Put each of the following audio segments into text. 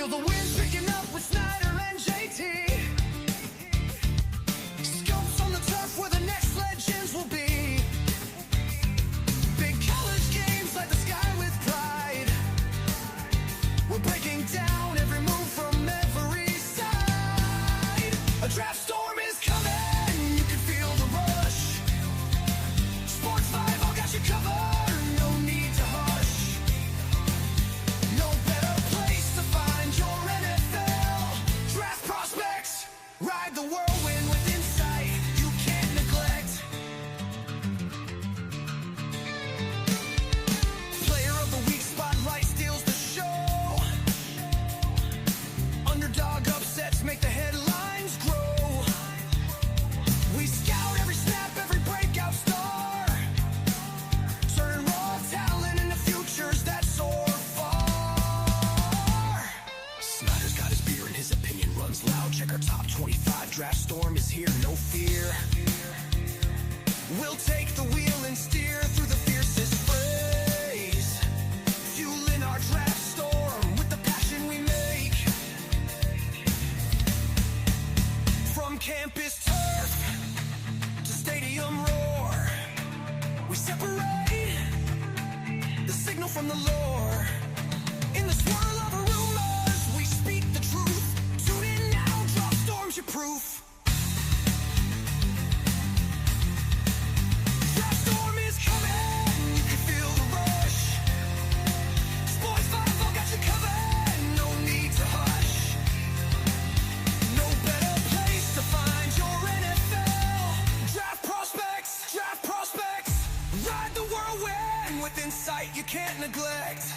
Feel the wind picking up with Snyder and JT. Scopes on the turf where the next legends will be. Big college games light the sky with pride. We're breaking down every move from every side. A draft storm is coming, you can feel the rush. Sports 5 all got you covered, no need to hush. No better place to find your NFL draft prospects. Ride the whirlwind with insight you can't neglect. Player of the week spotlight steals the show. Underdog upsets make the headlines grow. We scout every snap, every breakout star. Turn raw talent into futures that soar far. Snyder's got his beer and his opinion runs loud. Check our top 25 draft storm is here, no fear. We'll take the wheel and steer through the fiercest phrase. Fueling our draft storm with the passion we make. From campus turf to stadium roar, we separate the signal from the lore. In the swirl of rumors, we speak the truth. Tune in now, drop storms your proof. Draft storm is coming, you can feel the rush. Sports 5 all got you covered, no need to hush. No better place to find your NFL draft prospects. Draft prospects. Ride the whirlwind with insight you can't neglect.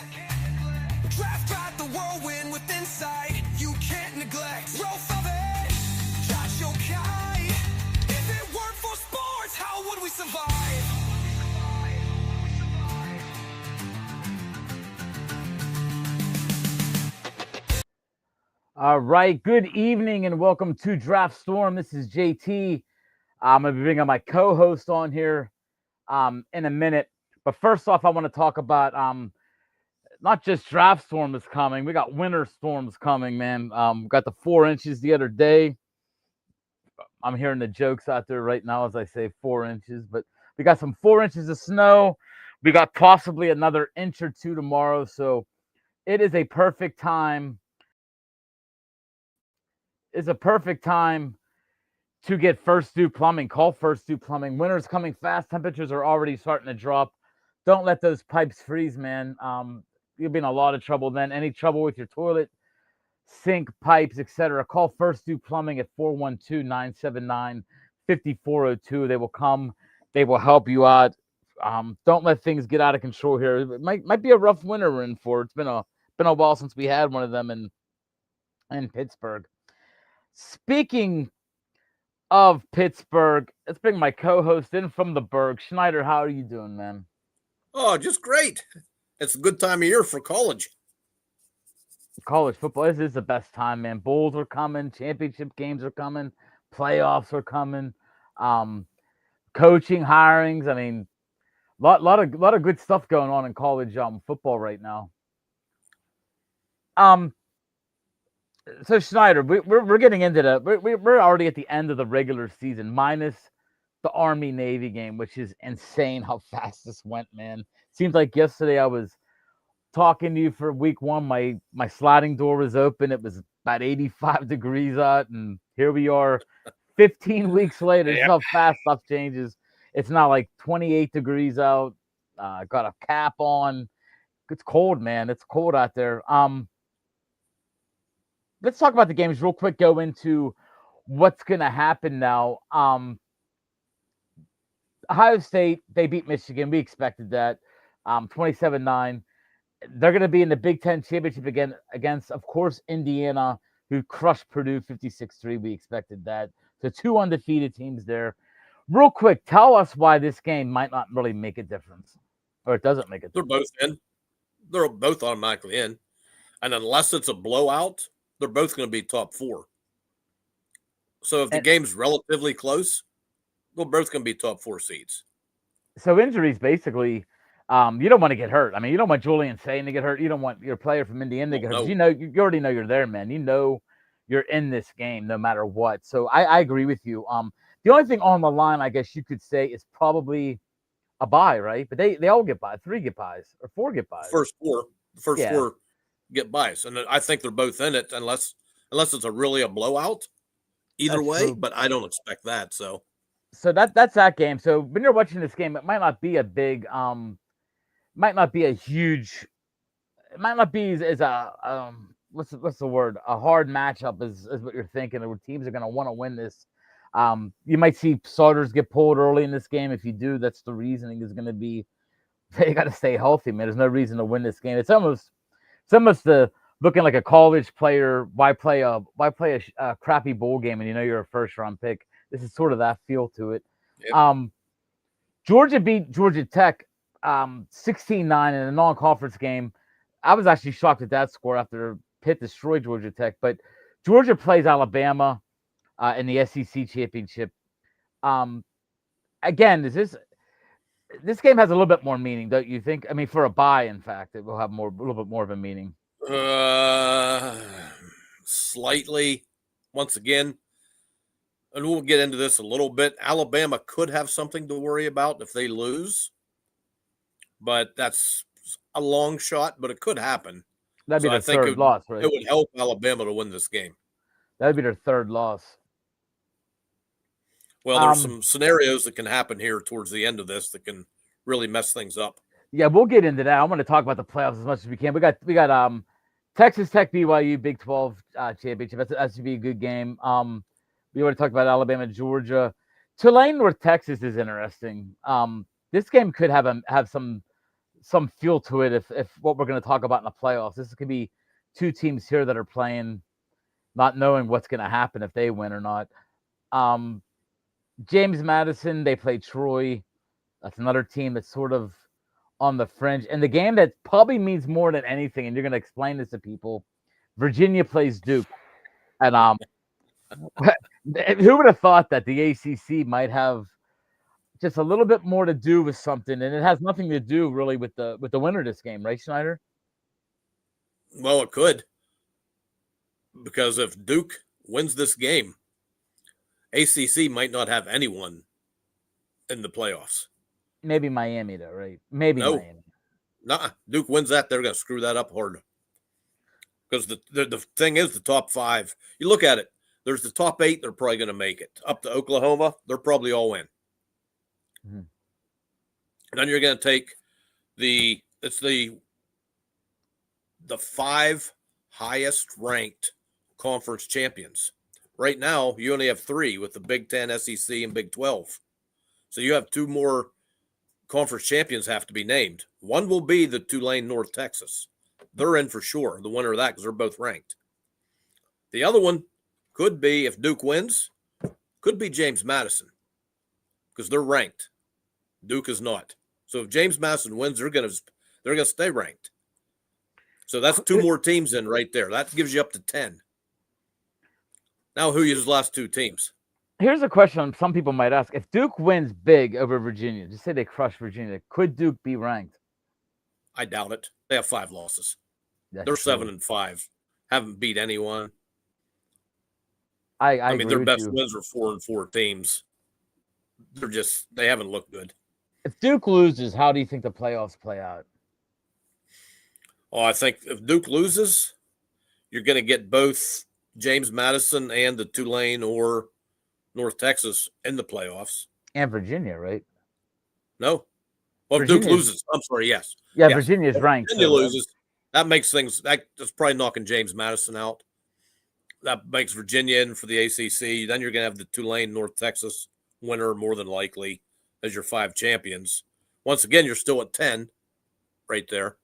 Ride the whirlwind with insight you can't neglect. Growth of it, Kai. If it weren't for sports, how would we survive? All right, good evening and welcome to Draft Storm. This is JT. I'm going to be bringing my co-host on here in a minute. But first off, I want to talk about not just Draft Storm is coming. We got Winter Storms coming, man. We got the 4 inches the other day. I'm hearing the jokes out there right now as I say 4 inches. But we got some 4 inches of snow. We got possibly another inch or two tomorrow. So it is a perfect time. It's a perfect time to get First Due Plumbing. Call First Due Plumbing. Winter's coming fast. Temperatures are already starting to drop. Don't let those pipes freeze, man. You'll be in a lot of trouble then. Any trouble with your toilet, sink, pipes, etc. Call First Due Plumbing at 412-979-5402. They will come. They will help you out. Don't let things get out of control here. It might be a rough winter we're in for. It's been a while since we had one of them in Pittsburgh. Speaking of Pittsburgh, let's bring my co-host in from the Berg. Snyder, how are you doing, man? Oh, just great. It's a good time of year for college. College football, this is the best time, man. Bowls are coming, championship games are coming, playoffs are coming, coaching hirings. I mean, lot of good stuff going on in college football right now. So Snyder, we're getting into we're already at the end of the regular season, minus the Army-Navy game, which is insane how fast this went, man. Seems like yesterday I was talking to you for week 1. My sliding door was open. It was about 85 degrees out, and here we are 15 weeks later. This is how fast stuff changes. It's now like 28 degrees out. Got a cap on. It's cold, man. It's cold out there. Let's talk about the games real quick, go into what's going to happen now. Ohio State, they beat Michigan. We expected that. 27-9. They're going to be in the Big Ten championship again against, of course, Indiana, who crushed Purdue 56-3. We expected that. So 2 undefeated teams there. Real quick, tell us why this game might not really make a difference. Or it doesn't make a difference. They're both in. They're both automatically in. And unless it's a blowout, they're both going to be top 4. So if the game's relatively close, they're both going to be top 4 seeds. So injuries, basically, You don't want to get hurt. I mean, you don't want Julian Sane to get hurt. You don't want your player from Indiana to get hurt. 'Cause No. you already know you're there, man. You know you're in this game no matter what. So I agree with you. The only thing on the line, I guess you could say, is probably a bye, right? But they all get by. 3 get buys or 4 get buys. The first Yeah. 4 get buys, and I think they're both in it unless it's a blowout. Either That's way, true. but I don't expect that. So that's that game. So when you're watching this game, it might not be a big, might not be a huge, it might not be as a what's the word, a hard matchup as what you're thinking. Or teams are going to want to win this. You might see starters get pulled early in this game. If you do, that's the reasoning is going to be they got to stay healthy, man. There's no reason to win this game. It's almost the looking like a college player. Why play a crappy bowl game and you know you're a first round pick? This is sort of that feel to it. Yep. Georgia beat Georgia Tech 16-9 in a non-conference game. I was actually shocked at that score after Pitt destroyed Georgia Tech. But Georgia plays Alabama in the SEC championship. Again, this game has a little bit more meaning, don't you think? I mean, for a bye, in fact, it will have a little bit more of a meaning. Slightly. Once again, and we'll get into this a little bit. Alabama could have something to worry about if they lose, but that's a long shot, but it could happen. That'd be their third loss, right? It would help Alabama to win this game. That'd be their third loss. Well, there's some scenarios that can happen here towards the end of this that can really mess things up. Yeah, we'll get into that. I want to talk about the playoffs as much as we can. We got Texas Tech BYU Big 12 championship. That should be a good game. We want to talk about Alabama Georgia. Tulane North Texas is interesting. This game could have some feel to it if what we're going to talk about in the playoffs. This could be 2 teams here that are playing, not knowing what's going to happen if they win or not. James Madison, they play Troy. That's another team that's sort of on the fringe. And the game that probably means more than anything, and you're going to explain this to people, Virginia plays Duke. And who would have thought that the ACC might have just a little bit more to do with something, and it has nothing to do really with the winner of this game, right, Snyder? Well, it could, because if Duke wins this game, ACC might not have anyone in the playoffs. Maybe Miami, though, right? Maybe no. Miami. Nah, Duke wins that, they're going to screw that up hard. Because the thing is, the top 5, you look at it, there's the top 8, they're probably going to make it. Up to Oklahoma, they're probably all in. Mm-hmm. And then you're going to take the 5 highest ranked conference champions. Right now, you only have 3 with the Big 10, SEC, and Big 12. So you have 2 more conference champions have to be named. One will be the Tulane North Texas. They're in for sure, the winner of that, because they're both ranked. The other one could be, if Duke wins, could be James Madison, because they're ranked. Duke is not. So if James Madison wins, they're gonna stay ranked. So that's 2 more teams in right there. That gives you up to 10. Now, who is the last 2 teams? Here's a question some people might ask. If Duke wins big over Virginia, just say they crush Virginia, could Duke be ranked? I doubt it. They have 5 losses. That's They're true. 7-5. Haven't beat anyone. I mean, agree their best with you. wins are 4-4 teams. They haven't looked good. If Duke loses, how do you think the playoffs play out? Oh, I think if Duke loses, you're going to get both James Madison and the Tulane or North Texas in the playoffs. And Virginia, right? No. Well, if Duke loses, I'm sorry, yes. Yeah, yes. Virginia's ranked. Virginia loses. That makes things, that's probably knocking James Madison out. That makes Virginia in for the ACC. Then you're going to have the Tulane, North Texas winner more than likely as your 5 champions. Once again, you're still at 10 right there.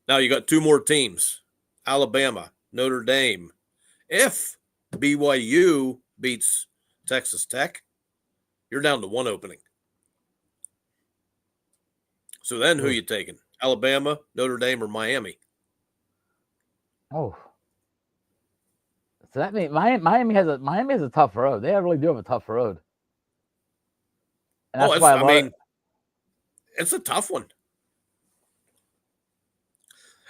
Now you got 2 more teams, Alabama, Notre Dame. If BYU beats Texas Tech, you're down to 1 opening. So then who are you taking? Alabama, Notre Dame, or Miami? Oh. So that means Miami has a tough road. They really do have a tough road. And that's it's a tough one.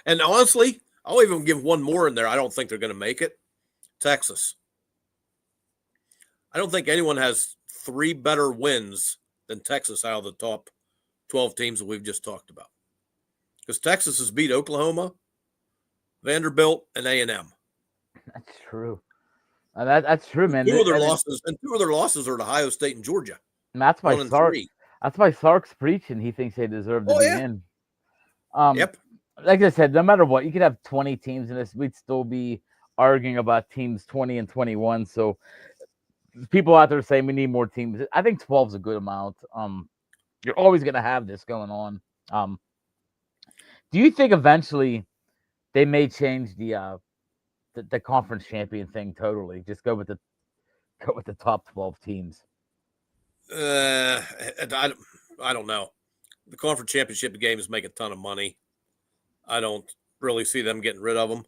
And honestly, I'll even give one more in there. I don't think they're going to make it. Texas. I don't think anyone has 3 better wins than Texas out of the top 12 teams that we've just talked about. Because Texas has beat Oklahoma, Vanderbilt, and A&M. That's true. That's true, man. Two of their losses are to Ohio State and Georgia. And that's why 1 and 3. That's why Sark's preaching. He thinks they deserve to Oh be yeah. in. Yep. Like I said, no matter what, you could have 20 teams in this. We'd still be arguing about teams 20 and 21. So people out there saying we need more teams. I think 12 is a good amount. You're always going to have this going on. Do you think eventually they may change the conference champion thing totally? Just go with the top 12 teams. I don't know. The conference championship games make a ton of money. I don't really see them getting rid of them.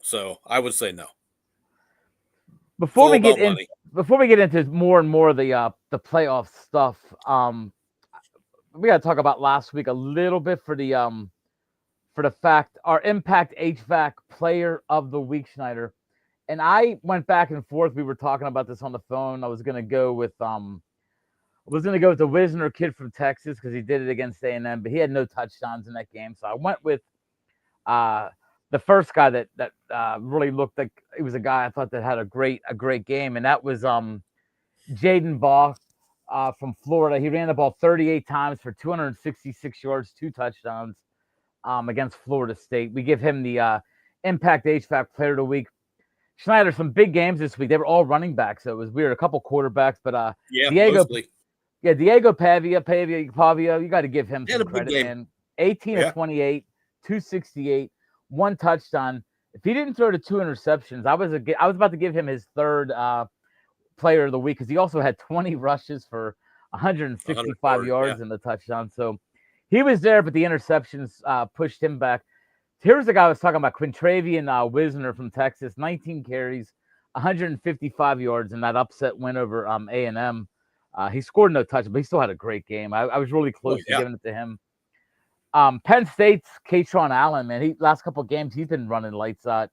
So I would say no. Before we get into more and more of the playoff stuff, we got to talk about last week a little bit for the fact our Impact HVAC Player of the Week, Snyder. And I went back and forth. We were talking about this on the phone. I was gonna go with the Wisner kid from Texas because he did it against A&M, but he had no touchdowns in that game. So I went with the first guy that really looked like he was a guy I thought that had a great game, and that was Jaden Baugh from Florida. He ran the ball 38 times for 266 yards, 2 touchdowns against Florida State. We give him the Impact HVAC Player of the Week. Schneider, some big games this week. They were all running backs, so it was weird. A couple quarterbacks, but Diego Pavia, you got to give him some credit, man. 18 of 28, 268, 1 touchdown. If he didn't throw to 2 interceptions, I was about to give him his third Player of the Week because he also had 20 rushes for 165 yards in the touchdown. So he was there, but the interceptions pushed him back. Here's the guy I was talking about, Quintravian Wisner from Texas, 19 carries, 155 yards in that upset win over A&M. He scored no touch, but he still had a great game. I was really close to giving it to him. Penn State's Katron Allen, man, last couple of games, he's been running lights out.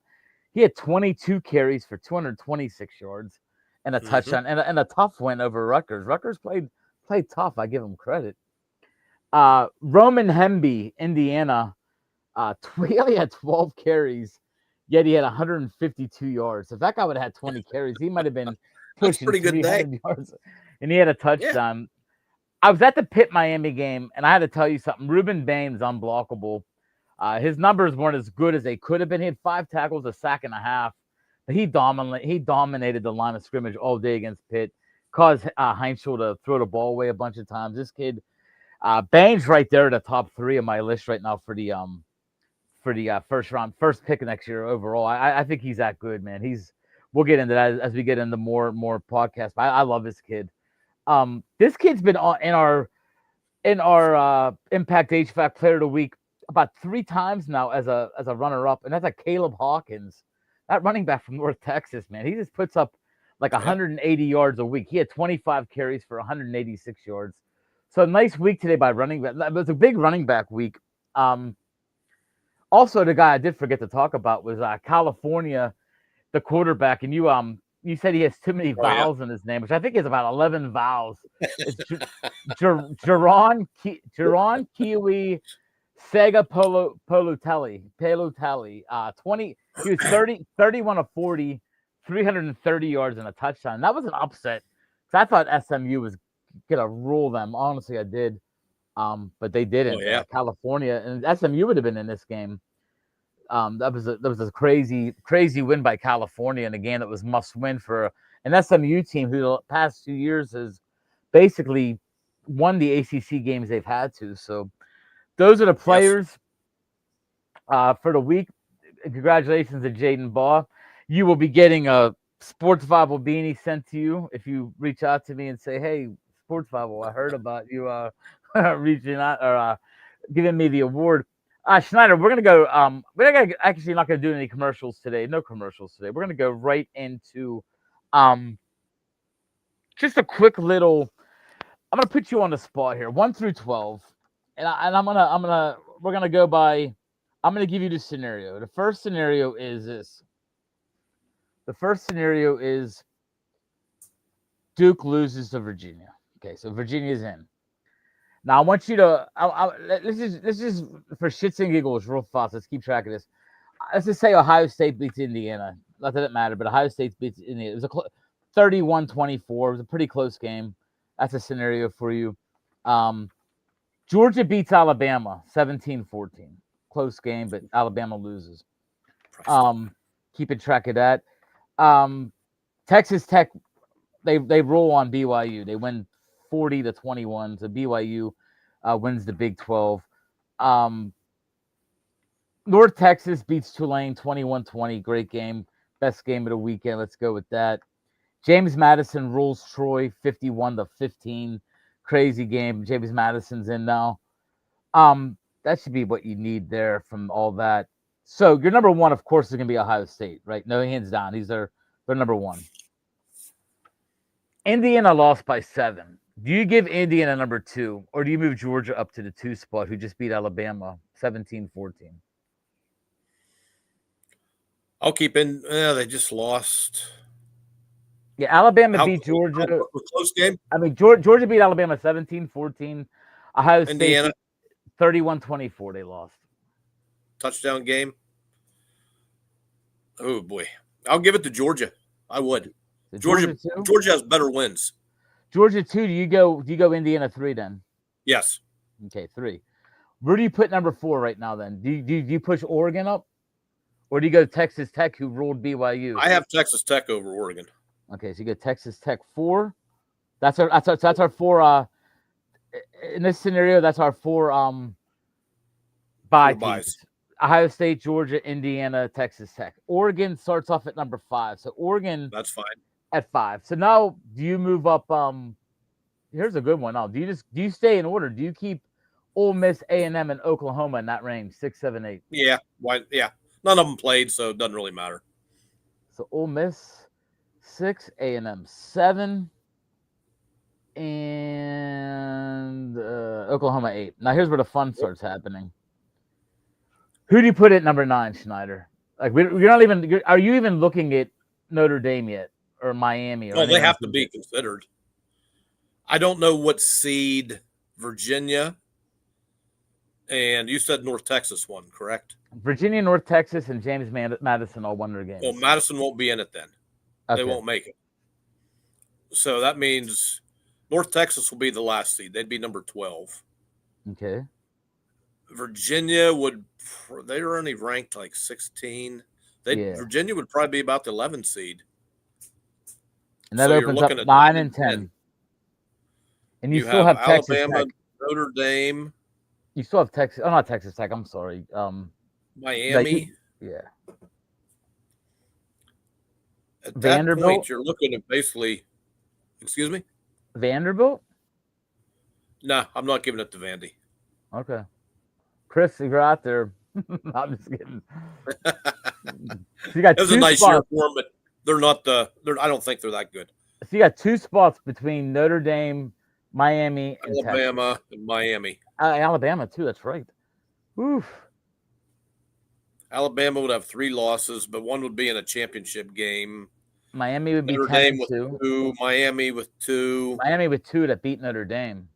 He had 22 carries for 226 yards and a touchdown and a tough win over Rutgers. Rutgers played tough. I give him credit. Roman Hemby, Indiana, he only had 12 carries, yet he had 152 yards. If that guy would have had 20 carries, he might have been pushing pretty good 300 yards. And he had a touchdown. Yeah. I was at the Pitt Miami game, and I had to tell you something. Ruben Bain's unblockable. His numbers weren't as good as they could have been. He had 5 tackles, a sack and a half. But he dominated the line of scrimmage all day against Pitt. Caused Heinzel to throw the ball away a bunch of times. This kid, Bain's right there at the top 3 of my list right now for the first pick next year overall. I think he's that good, man. We'll get into that as we get into more podcasts. I love this kid. This kid's been in our Impact HVAC Player of the Week about 3 times now as a runner-up, and that's a Caleb Hawkins, that running back from North Texas, man. He just puts up like 180 yards a week. He had 25 carries for 186 yards. So nice week today by running back. It was a big running back week. Also, the guy I did forget to talk about was California, the quarterback, and you said he has too many vowels in his name, which I think is about 11 vowels. It's Jaron Kiwi Sega Polutelli. 20. He was 31 of 40, 330 yards and a touchdown. That was an upset. I thought SMU was gonna rule them. Honestly, I did. But they didn't. California and SMU would have been in this game. That was a crazy win by California in a game that was must win for an SMU team who the past 2 years has basically won the ACC games they've had to. So those are the players for the week. Congratulations to Jaden Baugh. You will be getting a Sports Bible beanie sent to you if you reach out to me and say, "Hey, Sports Bible, I heard about you reaching out or giving me the award." Schneider, we're gonna go. We're actually not gonna do any commercials today. No commercials today. We're gonna go right into just a quick little. I'm gonna put you on the spot here, 1 through 12, and I'm gonna we're gonna go by. I'm gonna give you the scenario. The first scenario is this. The first scenario is Duke loses to Virginia. Okay, so Virginia's in. Now I want you to. Let's just for shits and giggles, real fast. Let's keep track of this. Let's just say Ohio State beats Indiana. Not that it mattered, but Ohio State beats Indiana. It was a 31-24. It was a pretty close game. That's a scenario for you. Georgia beats Alabama 17-14. Close game, but Alabama loses. Keeping track of that. Texas Tech, they roll on BYU. They win 40-21. So BYU wins the Big 12. North Texas beats Tulane 21-20. Great game. Best game of the weekend. Let's go with that. James Madison rules Troy 51-15. Crazy game. James Madison's in now. That should be what you need there from all that. So your number one, of course, is going to be Ohio State, right? No hands down. He's their number one. Indiana lost by 7. Do you give Indiana number 2, or do you move Georgia up to the 2 spot, who just beat Alabama 17-14? I'll keep in. They just lost. Yeah, Alabama beat Georgia. Close game. I mean, Georgia beat Alabama 17-14. Ohio State Indiana 31-24. They lost. Touchdown game. Oh boy, I'll give it to Georgia. I would. Georgia has better wins. Georgia 2. Do you go Indiana 3 then? Yes. Okay, 3. Where do you put number 4 right now then? Do you push Oregon up? Or do you go Texas Tech, who ruled BYU? I have Texas Tech over Oregon. Okay, so you go Texas Tech 4. That's our 4. In this scenario, that's our 4 bye teams. Ohio State, Georgia, Indiana, Texas Tech. Oregon starts off at number 5. So Oregon, that's fine, at 5. So now, do you move up? Here's a good one. Now, do you stay in order? Do you keep Ole Miss, A&M, and Oklahoma in that range, 6, 7, 8? Yeah. Why? Yeah. None of them played, so it doesn't really matter. So Ole Miss 6, A&M 7, and Oklahoma 8. Now here's where the fun starts happening. Who do you put at number 9, Snyder? Like you're not even. Are you even looking at Notre Dame yet, or Miami? Well, they have to be considered. I don't know what seed Virginia. And you said North Texas won, correct? Virginia, North Texas, and James Madison all won their games. Well, Madison won't be in it then. Okay. They won't make it. So that means North Texas will be the last seed. They'd be number 12. Okay. Virginia they're only ranked like 16. Virginia would probably be about the 11th seed. And that opens up 9 and 10. And you still have Texas Alabama, Tech. Notre Dame. You still have Texas. Oh, not Texas Tech. I'm sorry. Miami. Yeah. At Vanderbilt. That point, you're looking at basically. Excuse me. Vanderbilt. No, I'm not giving it to Vandy. Okay. Chris, if you're out there, I'm just kidding. So you got it was a nice year for them, but they're not I don't think they're that good. So you got 2 spots between Notre Dame, Miami, and Alabama, Texas. and Miami. Alabama too. That's right. Oof. Alabama would have 3 losses, but one would be in a championship game. Miami would be Notre 10 Dame with 2. 2. Miami with 2. Miami with 2 that beat Notre Dame.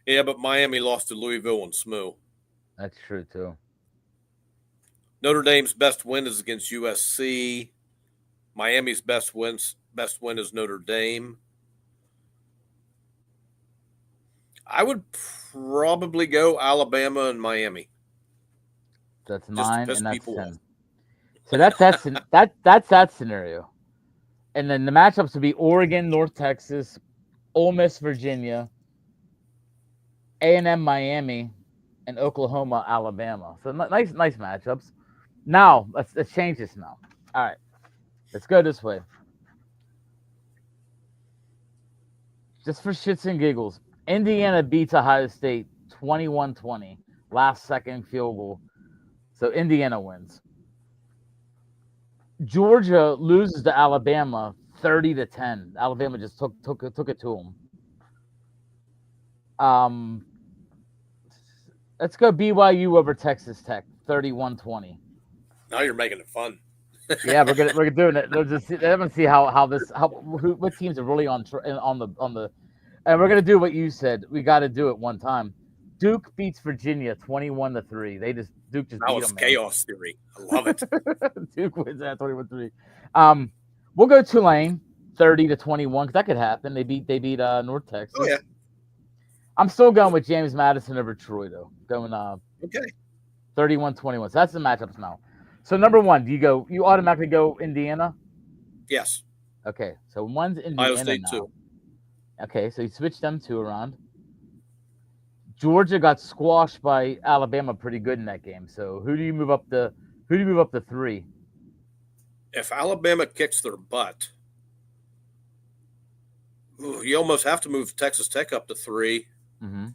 Yeah, but Miami lost to Louisville and SMU. That's true too. Notre Dame's best win is against USC. Miami's best win is Notre Dame. I would probably go Alabama and Miami. That's 9 and that's 10. Off. So that's that scenario. And then the matchups would be Oregon, North Texas, Ole Miss, Virginia, A&M, Miami, and Oklahoma, Alabama. So nice matchups. Now let's change this now. All right, let's go this way. Just for shits and giggles, Indiana beats Ohio State 21-20, last second field goal. So Indiana wins. Georgia loses to Alabama 30-10. Alabama just took it to them. Let's go BYU over Texas Tech, 31-20. Now you're making it fun. Yeah, we're doing it. They're just I'm gonna see what teams are really on the, and we're gonna do what you said. We got to do it one time. Duke beats Virginia 21-3. Duke just That beat was them. chaos theory. I love it. Duke wins that 21-3. We'll go Tulane 30-21 because that could happen. They beat North Texas. Oh yeah. I'm still going with James Madison over Troy though. Going Okay. 31-21. So that's the matchups now. So number one, you automatically go Indiana? Yes. Okay, so one's Indiana Iowa State now. too. Okay, so you switch them two around. Georgia got squashed by Alabama pretty good in that game. So who do you move up to 3? If Alabama kicks their butt, you almost have to move Texas Tech up to 3, Mm-hmm.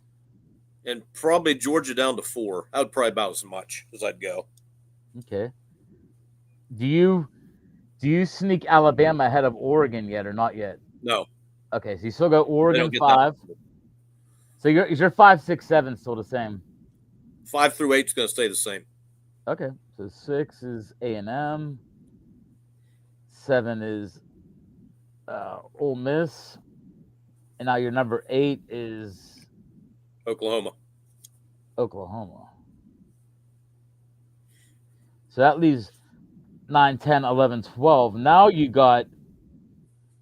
and probably Georgia down to 4. That would probably about as much as I'd go. Okay. Do you sneak Alabama ahead of Oregon yet or not yet? No. Okay, so you still go Oregon get 5. So is your 5, 6, 7 still the same? 5 through 8 is going to stay the same. Okay, so 6 is A&M. 7 is Ole Miss, and now your number 8 is Oklahoma. So that leaves 9, 10, 11, 12. Now you got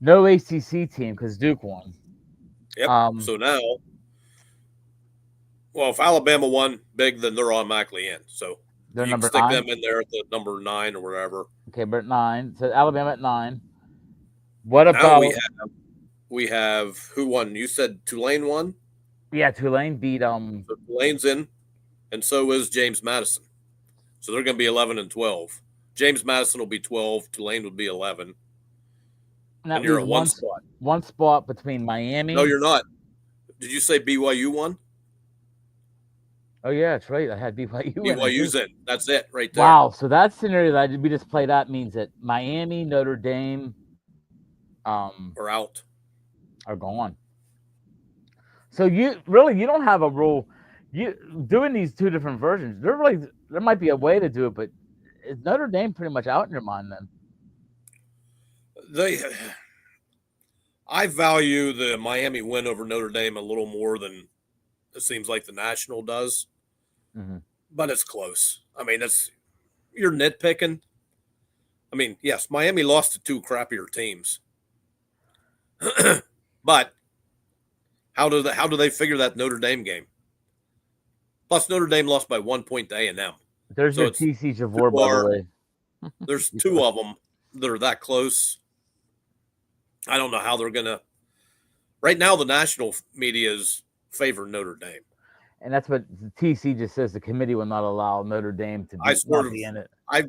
no ACC team because Duke won. Yep. So now, well, if Alabama won big, then they're automatically in. So they're you number can stick 9. them in there at the number 9 or whatever. Okay, but 9. So Alabama at 9. What Now about we have who won? You said Tulane won? Yeah, Tulane beat So Tulane's in, and so is James Madison. So they're going to be 11 and 12. James Madison will be 12. Tulane will be 11. And you're at one spot. One spot between Miami. No, you're not. Did you say BYU won? Oh yeah, that's right. I had BYU. BYU's in. That's it right there. Wow. So that scenario that we just played out means that Miami, Notre Dame, are out. Are gone. So you don't have a rule. You doing these two different versions. There might be a way to do it, but is Notre Dame pretty much out in your mind then? I value the Miami win over Notre Dame a little more than it seems like the National does, but it's close. I mean, you're nitpicking. I mean, yes, Miami lost to 2 crappier teams, but how do they figure that Notre Dame game? Plus, Notre Dame lost by 1 point to A&M. There's your TC Javor, by the way. There's 2 of them that are that close. I don't know how they're going to – right now the national media is favoring Notre Dame. And that's what the TC just says. The committee will not allow Notre Dame to be in it. I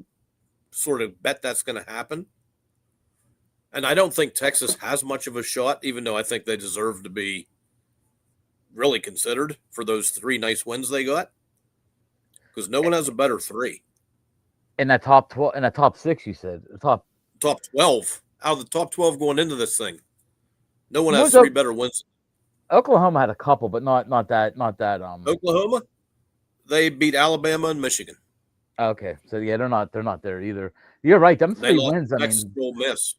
sort of bet that's going to happen. And I don't think Texas has much of a shot, even though I think they deserve to be really considered for those 3 nice wins they got. Because no one has a better 3. In that top 12, in that top 6, you said top 12. Out of the top 12 going into this thing, no one has 3 better wins. Oklahoma had a couple, but not that. Oklahoma, they beat Alabama and Michigan. Okay, so yeah, they're not there either. You're right. Them 3 wins. Ole Miss.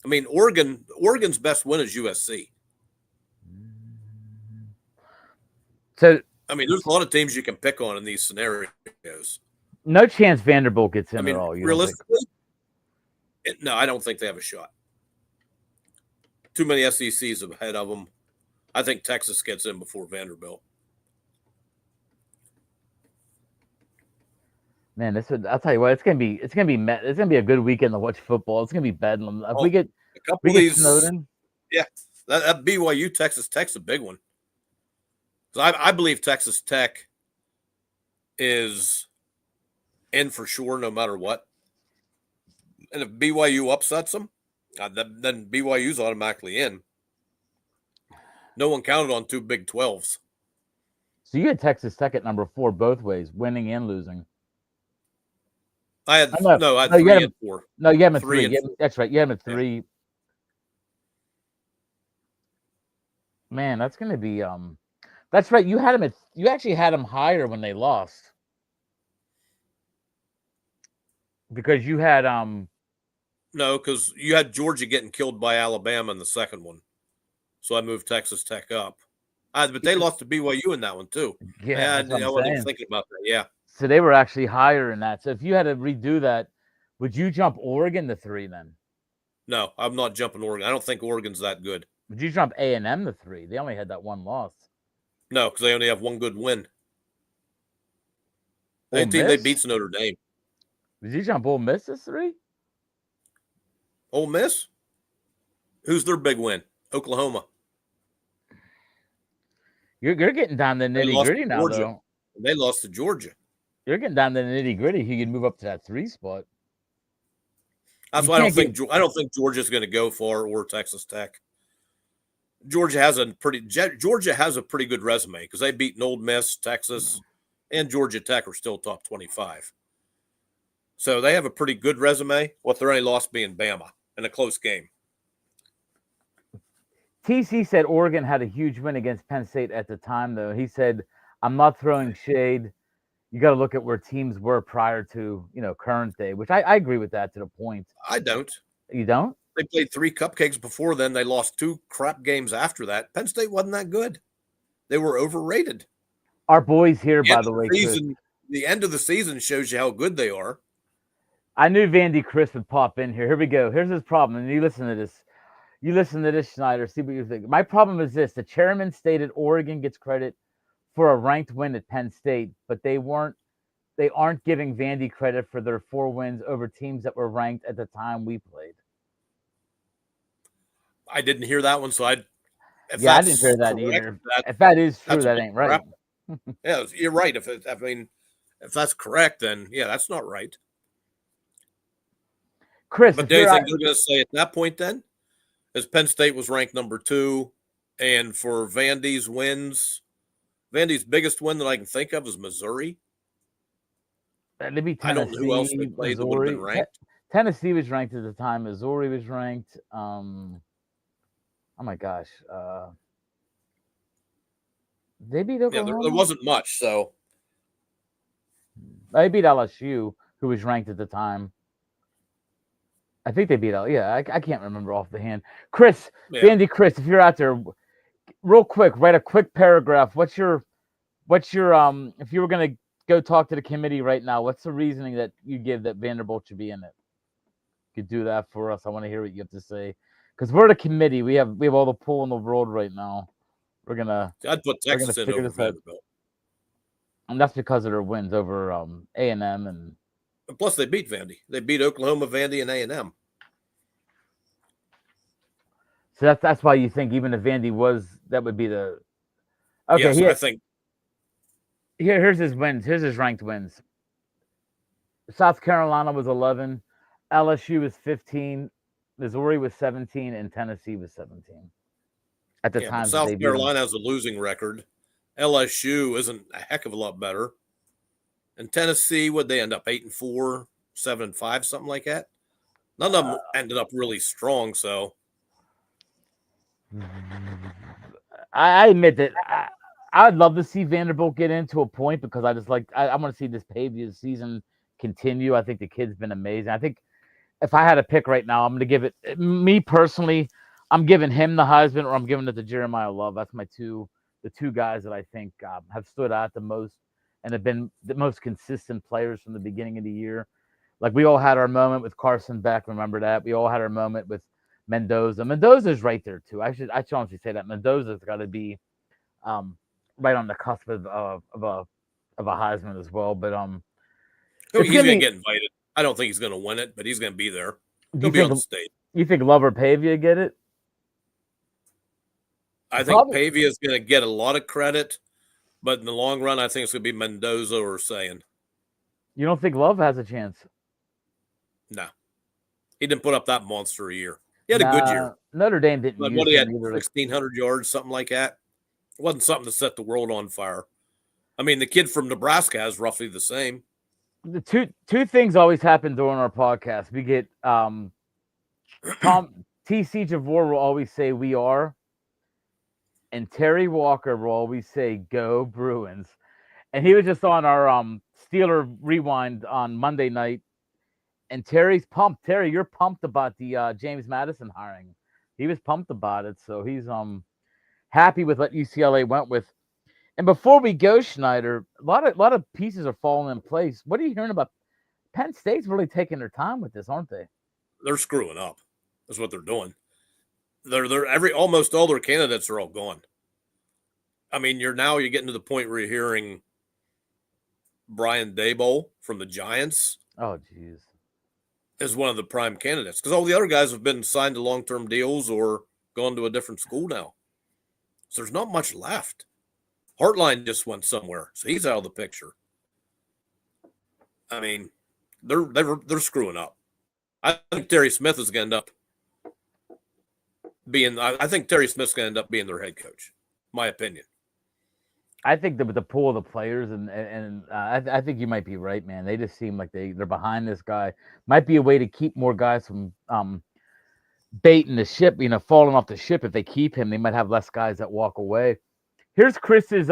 I mean, Oregon's best win is USC. So I mean, there's a lot of teams you can pick on in these scenarios. No chance Vanderbilt gets in at all. Realistically, no, I don't think they have a shot. Too many SECs ahead of them. I think Texas gets in before Vanderbilt. Man, I'll tell you what, it's gonna be a good weekend to watch football. It's gonna be bedlam. If we get snowed in. Yeah, that BYU Texas Tech's a big one. Because I believe Texas Tech is in for sure no matter what. And if BYU upsets them, then BYU's automatically in. No one counted on 2 Big 12s. So you had Texas Tech at number 4 both ways, winning and losing. I had 3 and 4. No, you had them at 3. That's right. You had them at 3. Yeah. Man, that's going to be That's right. You actually had him higher when they lost because you had No, because you had Georgia getting killed by Alabama in the second one. So I moved Texas Tech up. But they lost to BYU in that one too. yeah, Yeah, that's what I'm I wasn't even saying. thinking about that. Yeah. So they were actually higher in that. So if you had to redo that, would you jump Oregon to 3 then? No, I'm not jumping Oregon. I don't think Oregon's that good. Would you jump A&M to 3? They only had that one loss. No, because they only have one good win. The Ole only team they Miss? beat's Notre Dame. Would you jump Ole Miss to 3? Ole Miss? Who's their big win? Oklahoma. You're getting down to They nitty lost gritty to now, Georgia. though. They lost to Georgia. You're getting down to the nitty gritty. You can move up to that 3 spot. That's You why I don't can't think Georgia's going to go far, or Texas Tech. Georgia has a pretty good resume because they beat Old Miss, Texas, and Georgia Tech are still top 25. So they have a pretty good resume. What their only loss being Bama in a close game. TC said Oregon had a huge win against Penn State at the time, though. He said, "I'm not throwing shade. You got to look at where teams were prior to current day," which I agree with that to the point. I don't. You don't? They played 3 cupcakes before then. They lost 2 crap games after that. Penn State wasn't that good. They were overrated. Our boys here, by the way, Chris. The end of the season shows you how good they are. I knew Vandy Chris would pop in here. Here we go. Here's his problem. And you listen to this. You listen to this, Snyder. See what you think. My problem is this. The chairman stated Oregon gets credit for a ranked win at Penn State, but they aren't giving Vandy credit for their 4 wins over teams that were ranked at the time we played. I didn't hear that one, so I didn't hear that either. If that is true, that ain't right. Yeah, you're right. If that's correct, then yeah, that's not right. Chris, but do you think they're going to say at that point then, as Penn State was ranked number 2, and for Vandy's wins, Vandy's biggest win that I can think of is Missouri. That'd be Tennessee, I don't know who else they played that would have been ranked. Tennessee was ranked at the time. Missouri was ranked. Oh my gosh. They beat Oklahoma. Yeah, there wasn't much, so. They beat LSU, who was ranked at the time. I think they beat I can't remember off the hand. Chris, yeah. Vandy Chris, if you're out there, real quick, write a quick paragraph. What's your if you were going to go talk to the committee right now, what's the reasoning that you give that Vanderbilt should be in it? You could do that for us. I want to hear what you have to say. Because we're the committee. We have all the pull in the world right now. I'd put Texas in over Vanderbilt. And that's because of their wins over A&M and plus they beat Vandy. They beat Oklahoma, Vandy, and A&M. So that's why you think even if Vandy that would be the okay. Yes, I think. Here's his wins. Here's his ranked wins. South Carolina was 11, LSU was 15, Missouri was 17, and Tennessee was 17. At the time, South Carolina has a losing record. LSU isn't a heck of a lot better. And Tennessee, would they end up 8-4, 7-5, something like that? None of them ended up really strong. So I admit that I'd love to see Vanderbilt get into a point because I just I want to see this Pavia season continue. I think the kid's been amazing. I think if I had to pick right now, I'm going to give it me personally. I'm giving him the Heisman, or I'm giving it to Jeremiah Love. That's the two guys that I think have stood out the most and have been the most consistent players from the beginning of the year. Like we all had our moment with Carson Beck. Remember that? We all had our moment with Mendoza. Mendoza's right there too. I should honestly say that Mendoza's got to be right on the cusp of a Heisman as well. But he's gonna get invited. I don't think he's gonna win it, but he's gonna be there. He'll be on the stage. You think Love or Pavia get it? I think Pavia is gonna get a lot of credit, but in the long run, I think it's gonna be Mendoza or Sayin. You don't think Love has a chance? No, he didn't put up that monster a year. He had a good year. Notre Dame didn't. But what he had 1,600 yards, something like that. It wasn't something to set the world on fire. I mean, the kid from Nebraska has roughly the same. The two things always happen during our podcast. We get T.C. Javor will always say we are, and Terry Walker will always say, "Go Bruins." And he was just on our Steeler Rewind on Monday night, and Terry's pumped. Terry, you're pumped about the James Madison hiring. He was pumped about it, so he's happy with what UCLA went with. And before we go, Schneider, a lot of pieces are falling in place. What are you hearing about? Penn State's really taking their time with this, aren't they? They're screwing up. That's what they're doing. They're almost all their candidates are all gone. I mean, you're getting to the point where you're hearing Brian Daboll from the Giants. Oh, jeez. Is one of the prime candidates because all the other guys have been signed to long-term deals or gone to a different school now. So there's not much left. Hartline just went somewhere, so he's out of the picture. I mean, they're screwing up. I think Terry Smith is going to end up being. I think Terry Smith's going to end up being their head coach. My opinion. I think that with the pool of the players, and I think you might be right, man. They just seem like they're behind this guy. Might be a way to keep more guys from baiting the ship, falling off the ship. If they keep him, they might have less guys that walk away. Here's Chris's.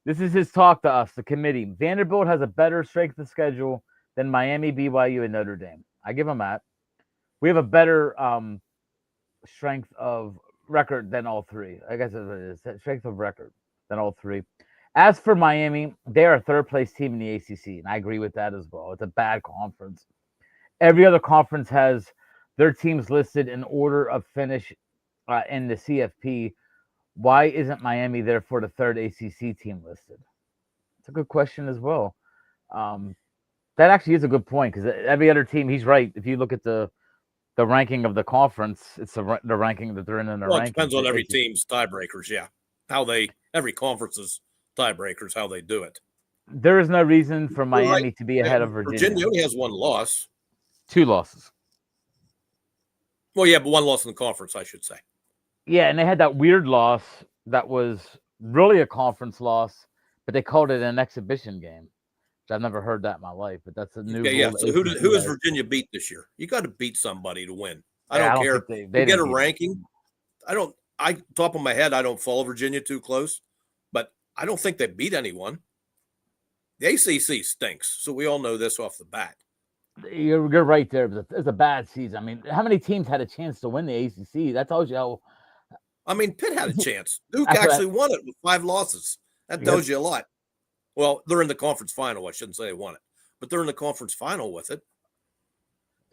This is his talk to us, the committee. Vanderbilt has a better strength of schedule than Miami, BYU, and Notre Dame. I give them that. We have a better strength of record than all three. I guess it is strength of record than all three. As for Miami, they are a third-place team in the ACC, and I agree with that as well. It's a bad conference. Every other conference has their teams listed in order of finish in the CFP. Why isn't Miami there for the third ACC team listed? It's a good question as well. That actually is a good point because every other team, he's right. If you look at the ranking of the conference, it's the ranking that they're in the ranking. It depends on every team's tiebreakers, yeah. Every conference's tiebreakers, how they do it. There is no reason for Miami to be ahead of Virginia. Virginia only has one loss. 2 losses. Well, yeah, but 1 loss in the conference, I should say. Yeah, and they had that weird loss that was really a conference loss, but they called it an exhibition game. Which I've never heard that in my life, but that's a new rule. Yeah. So who has Virginia beat this year? You got to beat somebody to win. I don't care. They get a ranking. Top of my head, I don't follow Virginia too close, but I don't think they beat anyone. The ACC stinks, so we all know this off the bat. You're right there. It's a bad season. I mean, how many teams had a chance to win the ACC? That tells you how. I mean, Pitt had a chance. Duke actually won it with 5 losses. That tells you a lot. Well, they're in the conference final. I shouldn't say they won it, but they're in the conference final with it.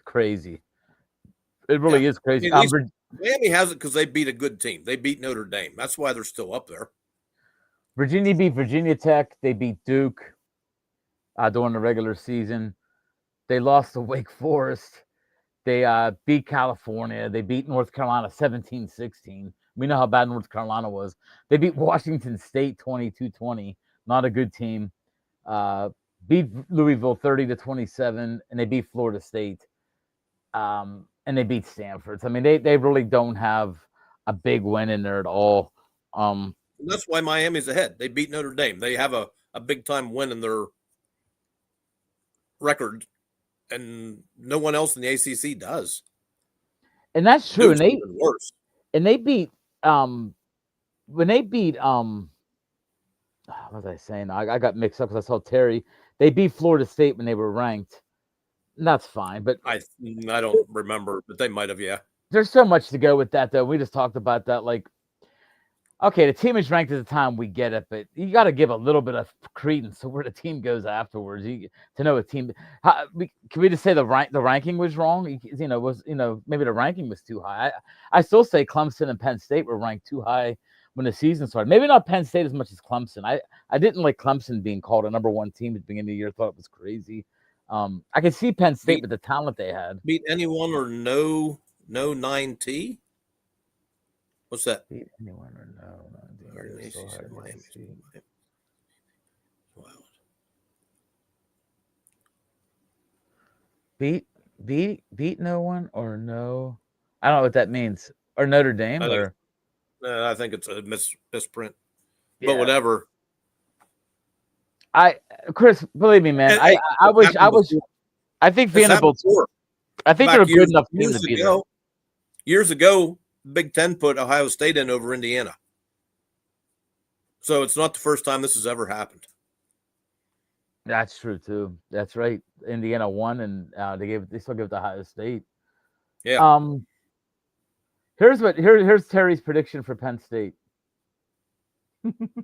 Crazy. It really is crazy. I mean, Miami has it because they beat a good team. They beat Notre Dame. That's why they're still up there. Virginia beat Virginia Tech. They beat Duke during the regular season. They lost to Wake Forest. They beat California. They beat North Carolina 17-16. We know how bad North Carolina was. They beat Washington State 22-20. Not a good team. Beat Louisville 30-27, and they beat Florida State. And they beat Stanford. So, I mean, they really don't have a big win in there at all. That's why Miami's ahead. They beat Notre Dame. They have a big-time win in their record, and no one else in the ACC does. And that's true. And they beat when they beat what was I saying? I got mixed up because I saw Terry. They beat Florida State when they were ranked. And that's fine, but I don't remember, but they might have, yeah. There's so much to go with that, though. We just talked about that. Like, okay, the team is ranked at the time, we get it, but you got to give a little bit of credence to where the team goes afterwards. To know a team. Can we just say the ranking was wrong? Maybe the ranking was too high. I still say Clemson and Penn State were ranked too high when the season started. Maybe not Penn State as much as Clemson. I didn't like Clemson being called a number 1 team at the beginning of the year. I thought it was crazy. I can see Penn State with the talent they had. Beat anyone or no 9T? What's that? Beat anyone or no? Wow. Beat no one or no? I don't know what that means. Or Notre Dame I think it's a misprint. Yeah. But whatever. Chris, believe me, man. I think Vanderbilt. I think they're a good enough team to be there. Years ago, Big Ten put Ohio State in over Indiana. So it's not the first time this has ever happened. That's true too. That's right. Indiana won, and they still give it to Ohio State. Yeah. Here's Terry's prediction for Penn State.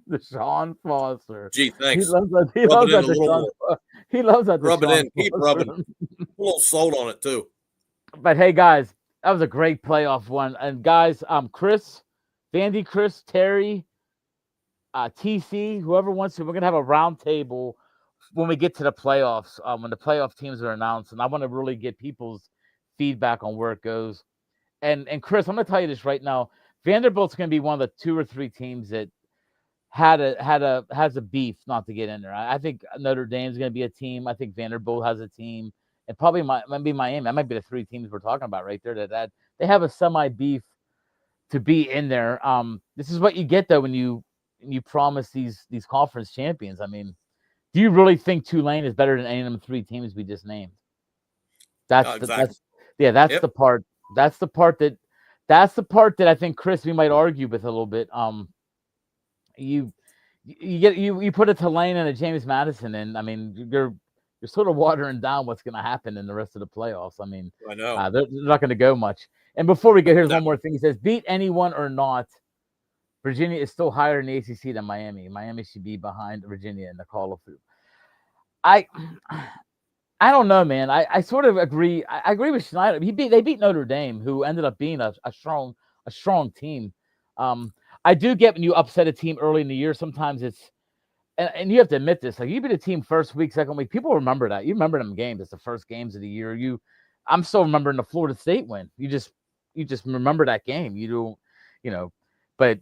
Deshaun Foster. Gee, He thanks. loves that. He Rub loves it in that. a little Deshaun, more. he loves that. Rub it Deshaun in. Keep Foster. rubbing. A little salt on it too. But hey, guys, that was a great playoff one. And guys, Chris, Vandy, Chris, Terry, TC, whoever wants to, we're gonna have a round table when we get to the playoffs. When the playoff teams are announced, and I want to really get people's feedback on where it goes. And Chris, I'm gonna tell you this right now. Vanderbilt's gonna be one of the 2 or 3 teams that has a beef not to get in there. I think Notre Dame's gonna be a team. I think Vanderbilt has a team. And probably maybe Miami. That might be the 3 teams we're talking about right there. That they have a semi beef to be in there. This is what you get though when you promise these conference champions. I mean, do you really think Tulane is better than any of them 3 teams we just named? That's Exactly. that's the part. That's the part that I think, Chris, we might argue with a little bit. You put a Tulane and a James Madison in. I mean, you're sort of watering down what's going to happen in the rest of the playoffs. I mean, I know. they're not going to go much. And before we go, here's one more thing. He says, beat anyone or not, Virginia is still higher in the ACC than Miami. Miami should be behind Virginia in the call of food. I don't know, man. I sort of agree. I agree with Snyder. They beat Notre Dame, who ended up being a strong team. I do get when you upset a team early in the year. Sometimes it's and you have to admit this. Like, you beat a team first week, second week. People remember that. You remember them games. It's the first games of the year. I'm still remembering the Florida State win. You just remember that game. You don't, But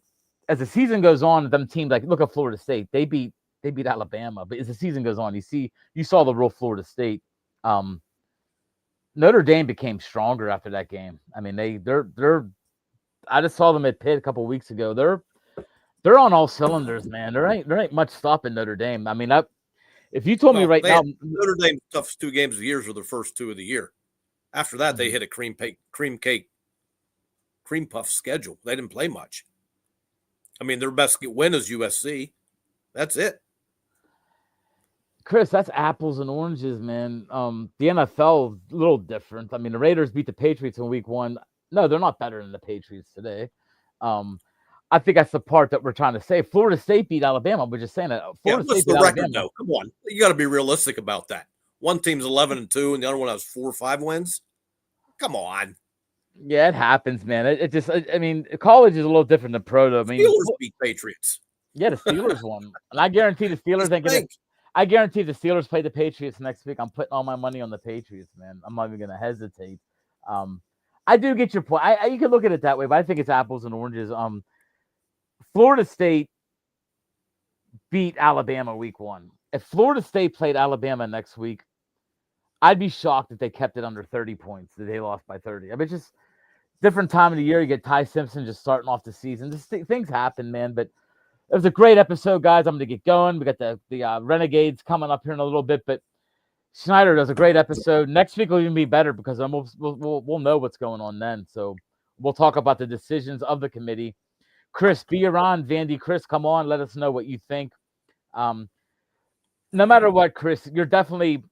as the season goes on, them teams, like, look at Florida State. They beat Alabama. But as the season goes on, you saw the real Florida State. Notre Dame became stronger after that game. I mean, they're. I just saw them at Pitt a couple weeks ago. They're on all cylinders, man. There ain't much stopping Notre Dame. I mean, if you told me right now, Notre Dame's toughest 2 games of the year were the first 2 of the year. After that, they hit a cream puff schedule. They didn't play much. I mean, their best win is USC. That's it. Chris, that's apples and oranges, man. The NFL a little different. I mean, the Raiders beat the Patriots in week 1. No, they're not better than the Patriots today. I think that's the part that we're trying to say. Florida State beat Alabama. We're just saying that. Florida State beat record, Alabama. though? Come on, you got to be realistic about that. One team's 11-2, and the other one has 4 or 5 wins. Come on. Yeah, it happens, man. It just. I mean, college is a little different than pro. Though. I mean, Steelers beat Patriots. Yeah, the Steelers won, and I guarantee the Steelers ain't gonna. I guarantee the Steelers play the Patriots next week. I'm putting all my money on the Patriots, man. I'm not even gonna hesitate. I do get your point. You can look at it that way, but I think it's apples and oranges. Florida State beat Alabama week 1. If Florida State played Alabama next week, I'd be shocked if they kept it under 30 points, that they lost by 30. I mean, it's just different time of the year. You get Ty Simpson just starting off the season. Just things happen, man. But it was a great episode, guys. I'm going to get going. We got the Renegades coming up here in a little bit, but Snyder does a great episode. Next week will even be better because we'll know what's going on then. So we'll talk about the decisions of the committee. Chris, be around. Vandy, Chris, come on. Let us know what you think. No matter what, Chris, you're definitely.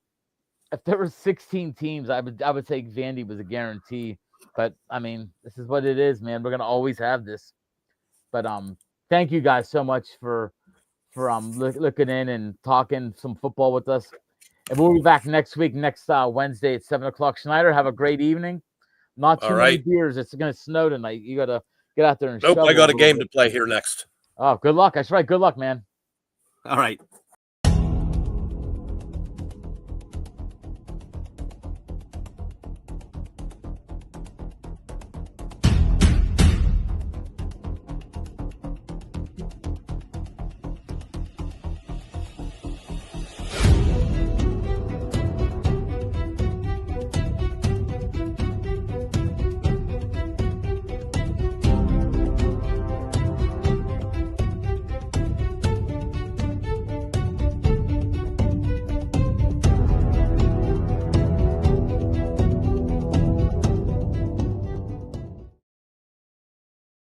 If there were 16 teams, I would say Vandy was a guarantee. But I mean, this is what it is, man. We're gonna always have this. But thank you guys so much for looking in and talking some football with us. And we'll be back next week, next Wednesday at 7:00. Schneider, have a great evening. Not too many beers. It's going to snow tonight. You got to get out there and shovel. I got a game to play here next. Oh, good luck. That's right. Good luck, man. All right.